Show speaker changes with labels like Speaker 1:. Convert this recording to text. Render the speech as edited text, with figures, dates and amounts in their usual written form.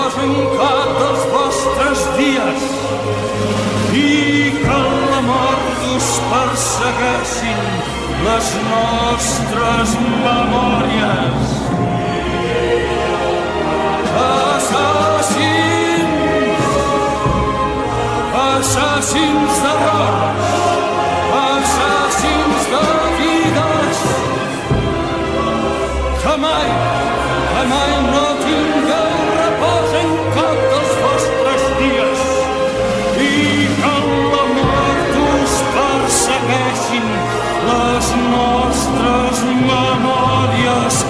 Speaker 1: reposen cap dels vostres dies i que la mort us persegueixin les nostres memòries. Assassins d'errors, assassins de vides, que mai no tingueu repòs en cap dels vostres dies i que la mort us persegueixin les nostres memòries.